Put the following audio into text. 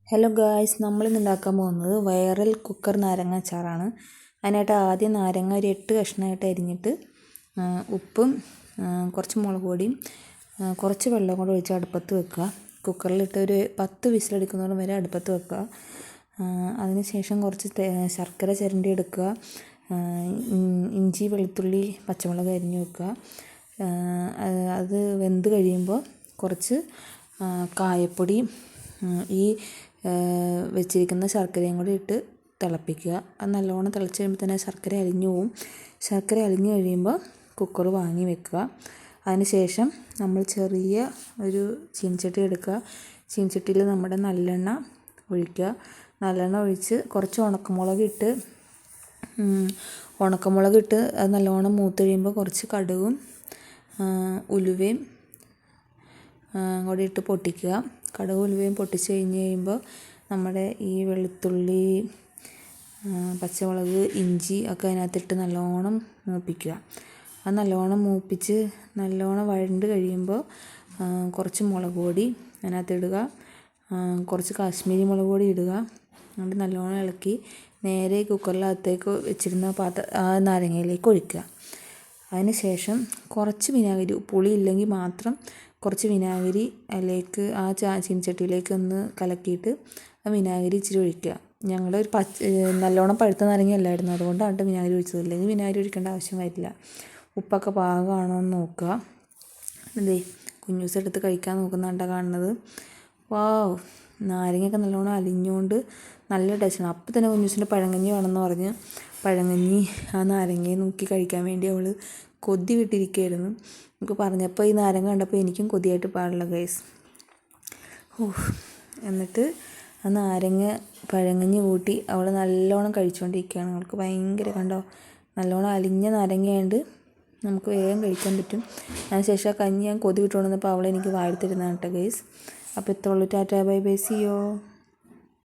Hello guys, നമ്മളിന്ന് ഉണ്ടാക്കാൻ പോകുന്നത് വൈറൽ കുക്കർ നാരങ്ങ അച്ചാറാണ്. അതിനായിട്ട് ആദ്യം നാരങ്ങ ഒരു 8 കഷ്ണമായിട്ട് അരിഞ്ഞിട്ട് ഉപ്പും കുറച്ച് മുളക് പൊടിയും കുറച്ച് വെള്ളം കൂടെ ഒഴിച്ച് അടുപ്പത്ത് വെക്കുക. കുക്കറിലിട്ട് ഒരു 10 വിസിലടിക്കുന്നതോളം വരെ അടുപ്പത്ത് വെക്കുക. അതിനുശേഷം കുറച്ച് ശർക്കര ചിരണ്ടി എടുക്കുക. ഇഞ്ചി, വെളുത്തുള്ളി, പച്ചമുളക് അരിഞ്ഞ് വെക്കുക. അത് വെന്ത് കഴിയുമ്പോൾ കുറച്ച് കായപ്പൊടി ഈ വെച്ചിരിക്കുന്ന ശർക്കരയും കൂടി ഇട്ട് തിളപ്പിക്കുക. അത് നല്ലോണം തിളച്ച് കഴിയുമ്പോൾ തന്നെ ശർക്കര അലിഞ്ഞു പോവും. ശർക്കര അലിഞ്ഞു കഴിയുമ്പോൾ കുക്കർ വാങ്ങി വെക്കുക. അതിന് ശേഷം നമ്മൾ ചെറിയ ഒരു ചീനച്ചട്ടി എടുക്കുക. ചീനച്ചട്ടിയിൽ നമ്മുടെ നല്ലെണ്ണ ഒഴിക്കുക. നല്ലെണ്ണ ഒഴിച്ച് കുറച്ച് ഉണക്കമുളക് ഇട്ട് അത് നല്ലോണം മൂത്ത് കഴിയുമ്പോൾ കുറച്ച് കടുകും ഉലുവയും കൂടി ഇട്ട് പൊട്ടിക്കുക. കടുകും ഉലുവയും പൊട്ടിച്ച് കഴിയുമ്പോൾ നമ്മുടെ ഈ വെളുത്തുള്ളി, പച്ചമുളക്, ഇഞ്ചി ഒക്കെ അതിനകത്തിട്ട് നല്ലോണം മൂപ്പിക്കുക. അത് നല്ലോണം മൂപ്പിച്ച് നല്ലോണം വഴണ്ട് കഴിയുമ്പോൾ കുറച്ച് മുളക് പൊടി അതിനകത്ത് ഇടുക. കുറച്ച് കാശ്മീരി മുളക് പൊടി ഇടുക. എന്നിട്ട് നല്ലോണം ഇളക്കി നേരെ കുക്കറിനകത്തേക്ക് വെച്ചിരുന്ന ആ നാരങ്ങയിലേക്ക് ഒഴിക്കുക. അതിന് ശേഷം കുറച്ച് വിനാഗിരി, പുളി ഇല്ലെങ്കിൽ മാത്രം കുറച്ച് വിനാഗിരി അതിലേക്ക് ആ ചീനച്ചട്ടിയിലേക്ക് ഒന്ന് കലക്കിയിട്ട് ആ വിനാഗിരി ഇച്ചിരി ഒഴിക്കുക. ഞങ്ങളൊരു നല്ലോണം പഴുത്ത നാരങ്ങ അല്ലായിരുന്നു, അതുകൊണ്ടാണ് വിനാഗിരി ഒഴിച്ചത്. ഇല്ലെങ്കിൽ വിനാഗിരി ഒഴിക്കേണ്ട ആവശ്യം വരില്ല. ഉപ്പൊക്കെ പാകമാണോ എന്ന് നോക്കുക. അതേ കുഞ്ഞൂസ് എടുത്ത് കഴിക്കാൻ നോക്കുന്നുണ്ടാണ് കാണുന്നത്. വാവ്, നാരങ്ങയൊക്കെ നല്ലോണം അലിഞ്ഞുകൊണ്ട് നല്ല ടേസ്റ്റാണ്. അപ്പം തന്നെ കുഞ്ഞൂസിൻ്റെ പഴങ്കഞ്ഞി വേണമെന്ന് പറഞ്ഞ് പഴങ്കഞ്ഞി ആ നാരങ്ങയെ നോക്കി കഴിക്കാൻ വേണ്ടി അവൾ കൊതി വിട്ടിരിക്കുകയായിരുന്നു. നമുക്ക് പറഞ്ഞപ്പോൾ ഈ നാരങ്ങ കണ്ടപ്പോൾ എനിക്കും കൊതിയായിട്ട് പാടില്ല ഗൈസ്. എന്നിട്ട് ആ നാരങ്ങ പഴങ്കഞ്ഞി കൂട്ടി അവൾ നല്ലോണം കഴിച്ചുകൊണ്ടിരിക്കുകയാണ്. അവൾക്ക് ഭയങ്കര കണ്ടോ നല്ലോണം അലിഞ്ഞ നാരങ്ങയായതുകൊണ്ട് നമുക്ക് വേഗം കഴിക്കാൻ പറ്റും. അതിനുശേഷം ആ കഞ്ഞി ഞാൻ കൊതി വിട്ടുകൊണ്ടിരുന്നപ്പോൾ അവൾ എനിക്ക് വാരി തരുന്നതാണ് കേട്ടോ ഗൈസ്. അപ്പോൾ ഇത്രയുള്ളൂ. Tata bye bye, see U.